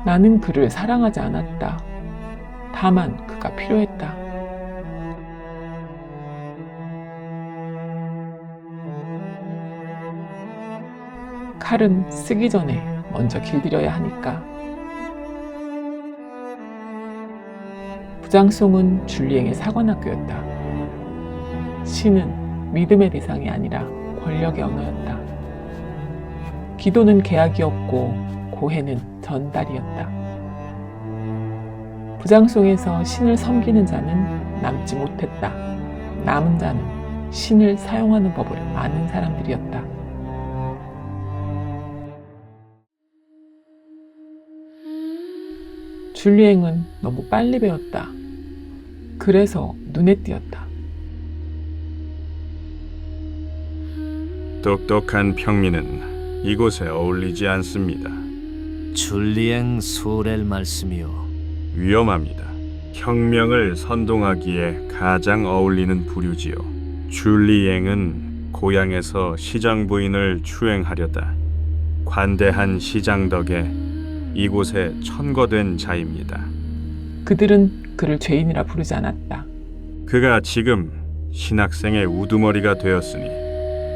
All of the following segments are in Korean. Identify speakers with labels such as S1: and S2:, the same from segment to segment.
S1: 나는 그를 사랑하지 않았다. 다만 그가 필요했다. 칼은 쓰기 전에 먼저 길들여야 하니까. 부장송은 줄리앵의 사관학교였다. 시는 믿음의 대상이 아니라 권력의 언어였다. 기도는 계약이었고 고해는 전달이었다. 부장송에서 신을 섬기는 자는 남지 못했다. 남은 자는 신을 사용하는 법을 아는 사람들이었다. 줄리앵은 너무 빨리 배웠다. 그래서 눈에 띄었다.
S2: 똑똑한 평민은 이곳에 어울리지 않습니다.
S3: 줄리앵 소렐 말씀이요.
S2: 위험합니다. 혁명을 선동하기에 가장 어울리는 부류지요. 줄리앵은 고향에서 시장 부인을 추행하려다 관대한 시장 덕에 이곳에 천거된 자입니다.
S1: 그들은 그를 죄인이라 부르지 않았다.
S2: 그가 지금 신학생의 우두머리가 되었으니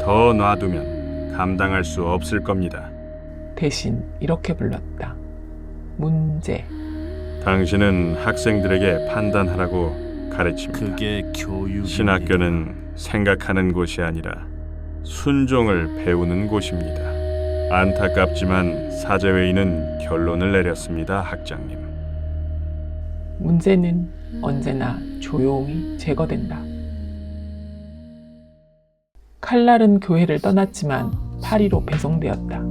S2: 더 놔두면 감당할 수 없을 겁니다.
S1: 대신 이렇게 불렀다. 문제.
S2: 당신은 학생들에게 판단하라고 가르칩니다.
S3: 그게 교육입니다.
S2: 신학교는 생각하는 곳이 아니라 순종을 배우는 곳입니다. 안타깝지만 사제회의는 결론을 내렸습니다, 학장님.
S1: 문제는 언제나 조용히 제거된다. 칼날은 교회를 떠났지만 파리로 배송되었다.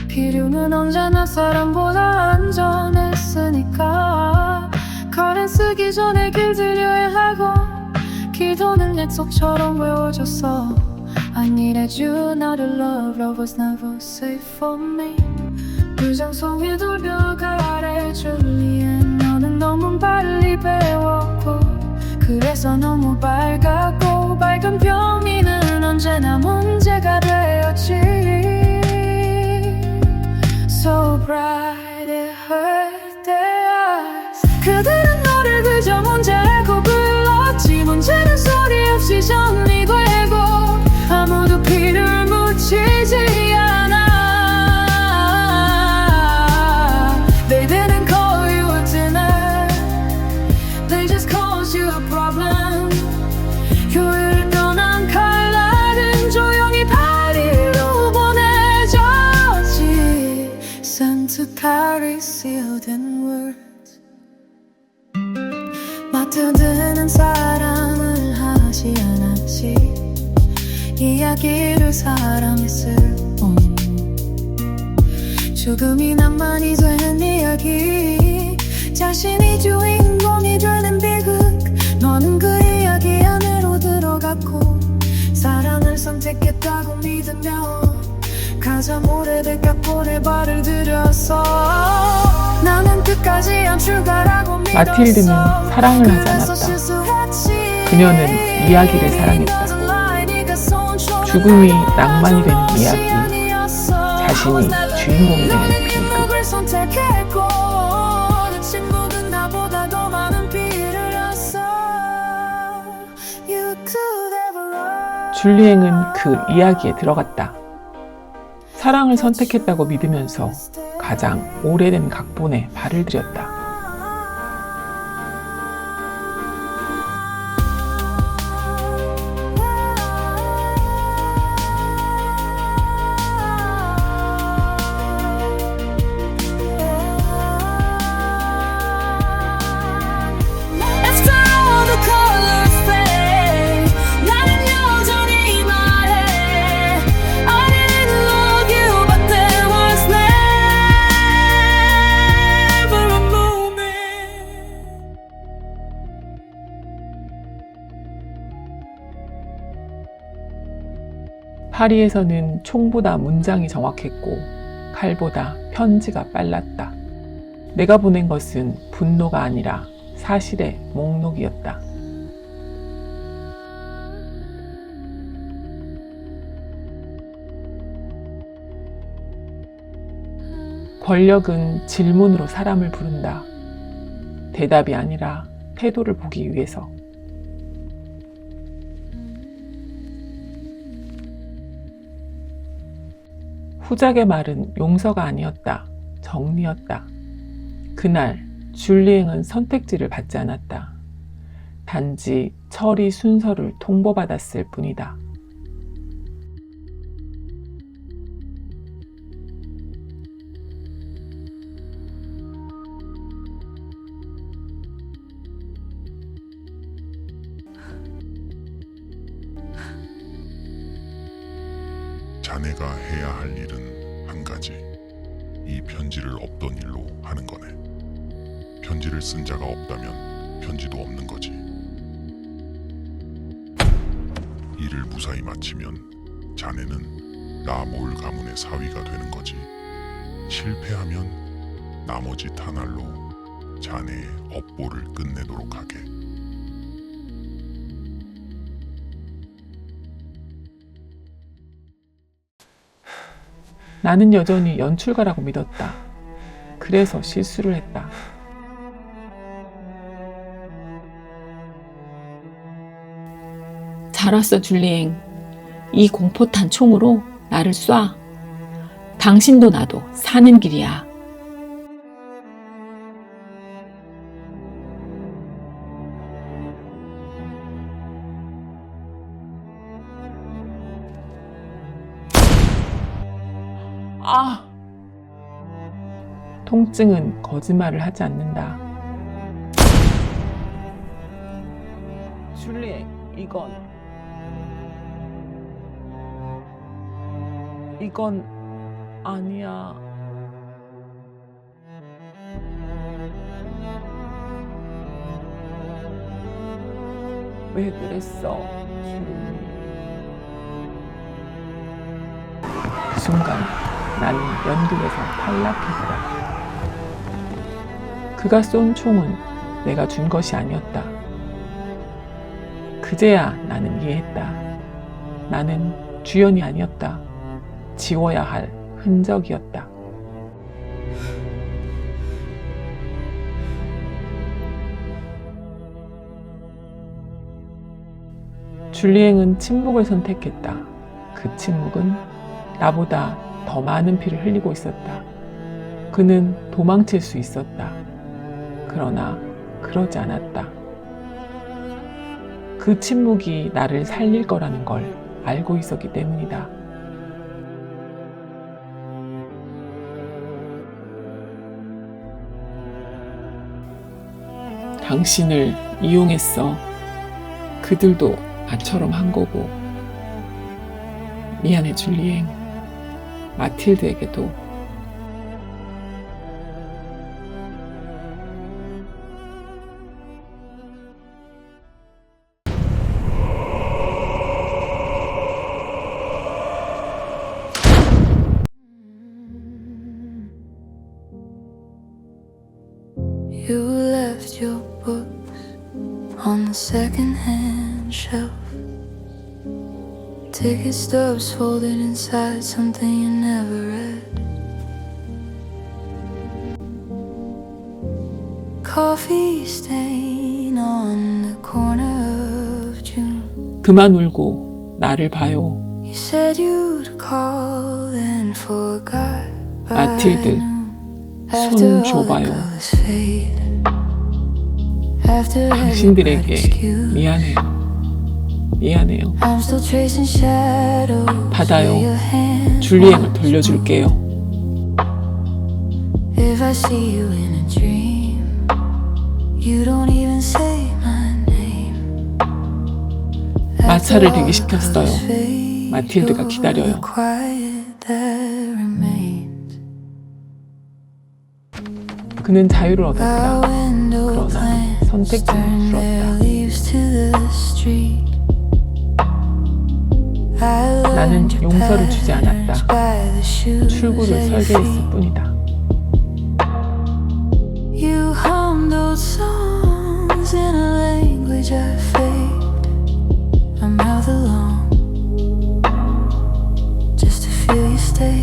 S4: 필요는 언제나 사람보다 안전했으니까 칼은 쓰기 전에 길들여야 하고 기도는 약속처럼 외워졌어. I needed you, not a love. Love was never safe for me. 부장송의 돌벽 아래 줄리엔 너는 너무 빨리 배웠고 그래서 너무 밝았고 밝은 병이는 언제나 문제가 되었지. So bright it hurt their eyes. 그들은 너를 그저 문제고 불렀지. 문제는 소리 없이 정리되고 아무도 피를 묻히지 않아. They didn't call you a dinner. They just caused you a problem. 교회를 떠난 칼날은 조용히 파리로 보내졌지. Sent to carry sealed in words. 맡겨드는 사랑을 하지 않았지. 이야기를 사랑했을 뿐. 조금이 낭만이 되는 이야기. 자신이 주인공이 되는 비극. 너는 그 이야기 안으로 들어갔고 사랑을 선택 선택했다고 믿으며 가장 오래된 각본에 발을 들였어. 나는 끝까지 연출가라고 믿었어.
S1: 마틸드는 사랑을 하지
S4: 그래서
S1: 않았다.
S4: 실수했지.
S1: 그녀는 이야기를 사랑했다. 죽음이 낭만이 되는 이야기, 자신이 주인공이 되는 비극.
S4: 선택했고 내 친구는 나보다 더 많은 비를 흘렸어. You could ever run.
S1: 줄리앵은 그 이야기에 들어갔다. 사랑을 선택했다고 믿으면서 가장 오래된 각본에 발을 들였다.
S4: After all the colors fade, 나는 여전히 말해 I didn't love you, but there was never a moment.
S1: 파리에서는 총보다 문장이 정확했고 칼보다 편지가 빨랐다. 내가 보낸 것은 분노가 아니라 사실의 목록이었다. 권력은 질문으로 사람을 부른다. 대답이 아니라 태도를 보기 위해서. 후작의 말은 용서가 아니었다. 정리였다. 그날 줄리앵은 선택지를 받지 않았다. 단지 처리 순서를 통보받았을 뿐이다.
S5: 자네가 해야 할 일은 한 가지. 이 편지를 없던 일로 하는 거네. 편지를 쓴 자가 없다면 편지도 없는 거지. 일을 무사히 마치면 자네는 라몰 가문의 사위가 되는 거지. 실패하면 나머지 탄알로 자네의 업보를 끝내도록 하게.
S1: 나는 여전히 연출가라고 믿었다. 그래서 실수를 했다.
S6: 잘 왔어, 줄리앵. 이 공포탄 총으로 나를 쏴. 당신도 나도 사는 길이야.
S1: 아! 통증은 거짓말을 하지 않는다. 줄리앵, 이건 아니야. 왜 그랬어, 줄리? 그 순간 나는 연극에서 탈락했다. 그가 쏜 총은 내가 준 것이 아니었다. 그제야 나는 이해했다. 나는 주연이 아니었다. 지워야 할 흔적이었다. 줄리앵은 침묵을 선택했다. 그 침묵은 나보다 더 많은 피를 흘리고 있었다. 그는 도망칠 수 있었다. 그러나 그러지 않았다. 그 침묵이 나를 살릴 거라는 걸 알고 있었기 때문이다. 당신을 이용했어. 그들도 나처럼 한 거고. 미안해, 줄리앵. 마틸드에게도.
S4: You left your books on the second-hand shelf. Ticket stubs folded inside something you never read. Coffee stain on the corner of June.
S1: 그만 울고 나를 봐요.
S4: You said you'd call and forgot.
S1: 마틸드, 손 줘봐요. 당신들에게 미안해요. 미안해요. 받아요. 줄리앵을 돌려줄게요.
S4: If I see you in a dream, you don't even say my name.
S1: 마차를 대기시켰어요. 마틸드가 기다려요. 그는 자유를 얻었다. 그러나 선택지는 줄었다. 나는 용서를 주지 않았다. 출구를 설계했을 뿐이다.
S4: You hummed old songs in a language I faked my mouth along just to feel you stay.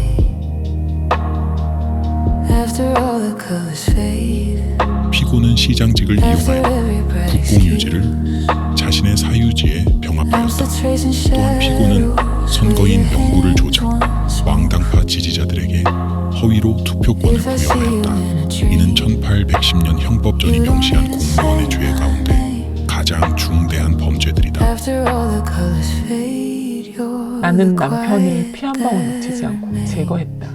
S4: After all the colors fade,
S5: 피고는 시장직을
S4: after
S5: 이용하여
S4: every bright
S5: 국공유지를
S4: excuse,
S5: 자신의 사유지에
S4: I'm
S5: 병합하였다.
S4: still tracing
S5: 또한 피고는
S4: shadows
S5: 선거인
S4: where your
S5: 명부를
S4: hands
S5: 조작,
S4: once
S5: 왕당파 지지자들에게 허위로 투표권을
S4: If I see you
S5: 부여하였다.
S4: in a dream,
S5: 이는 1810년 형법전이 명시한 공무원의 죄 가운데 가장 중대한 범죄들이다.
S4: after all the colors fade, you're
S1: 나는
S4: the
S1: 남편을
S4: quiet
S1: 피 한 방울
S4: that
S1: 놓치지 않고
S4: remains.
S1: 제거했다.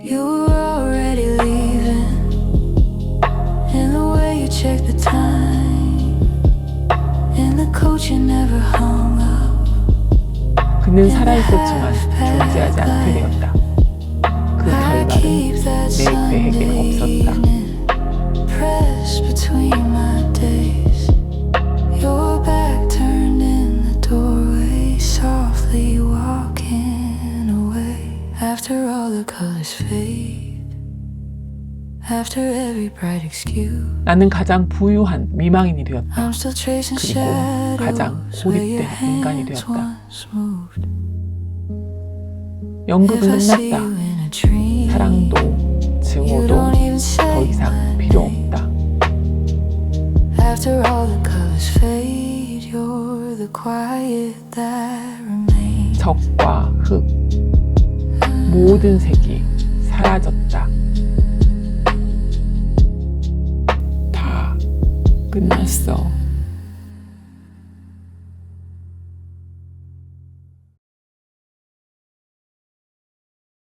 S4: You were already leaving, in the way you checked the time, in the coat you never hung up.
S1: 그는 살아있었지만 존재하지 않게 되었다. 그
S4: I
S1: 결말은
S4: keep that
S1: 내
S4: Sunday
S1: 계획에 없었다.
S4: evening pressed between my days. Your back turned in the doorway, softly walking away. After all the colors fade, after every bright excuse,
S1: 나는 가장 부유한 미망인이 되었다.
S4: I'm still tracing
S1: 그리고
S4: shadows
S1: 가장
S4: where your
S1: 고립된 인간이
S4: hands
S1: 되었다.
S4: once moved.
S1: 연극은
S4: If I see
S1: 끝났다.
S4: you in a dream,
S1: 사랑도
S4: you
S1: 증오도
S4: don't even
S1: 더
S4: say
S1: 이상
S4: my
S1: 필요
S4: name.
S1: 없다.
S4: After all the colors fade, you're the quiet that remains.
S1: 적과 흑, 모든 색이 사라졌다. 다 끝났어.